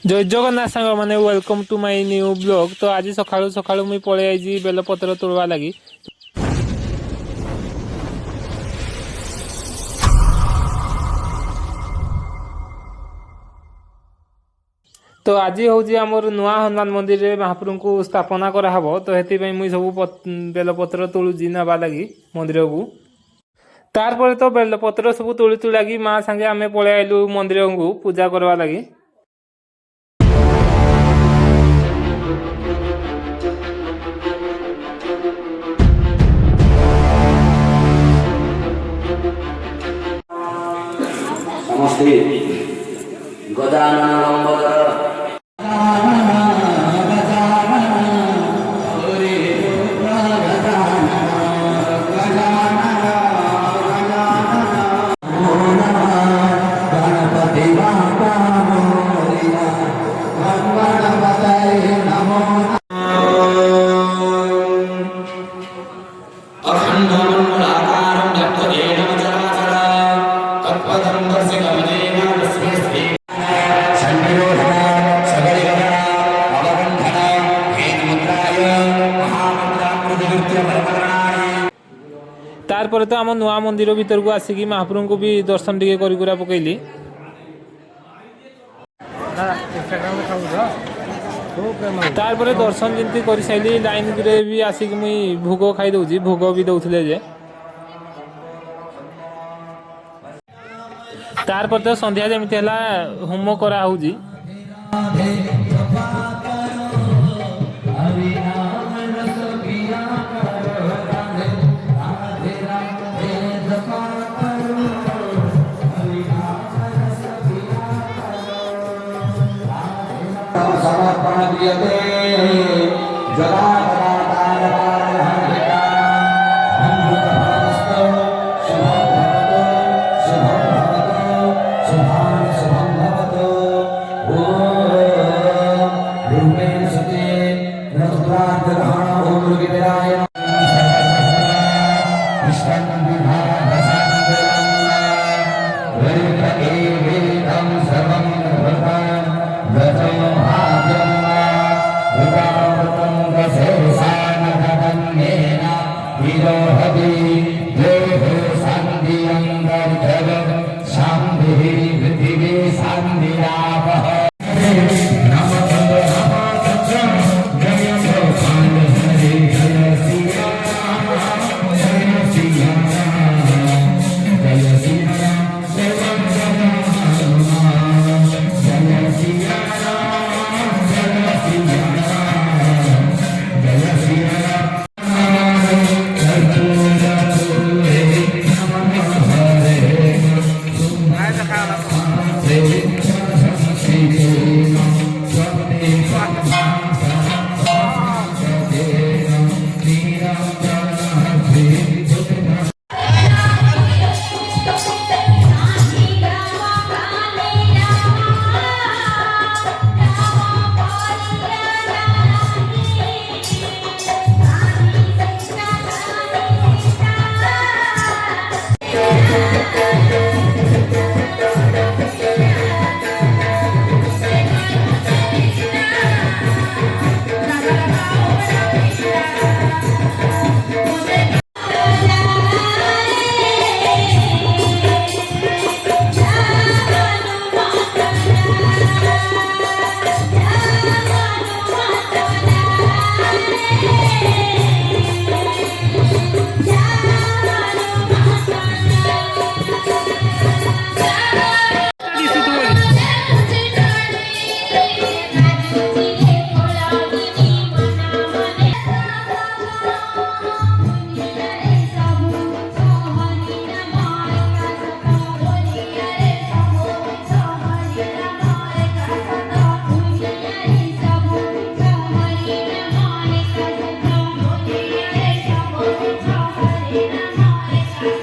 जय जगन्नाथ सांग मैंने welcome to my new blog. तो आज सकाळू सकाळू मुई पळै आइजी बेलपत्र तोड़वा लगी। तो आज हूँ आमर नुआ हनुमान मंदिर में महाप्रभु को स्थापना कराहब। तो ये मुई सब बेलपत्र तोड़ुची नवा लगी मंदिर को। तार तो बेलपत्र सब तोड़ी तुड़ाकी माँ सांगे आम पळै आइलु मंदिर को पूजा करवा लगी। नमस्ते गजानन लंबोदर तार तो आम नुआ मंदिर भीतर को आसिकी महाप्रभु को भी दर्शन टिके करा पकईली। तार दर्शन जमी कर सारी लाइन भी आसिक मुई भोग खाई दौची भोग भी दौले जे। तार तो संध्या जमी होम कराऊँगी। समर्पण क्रियते जला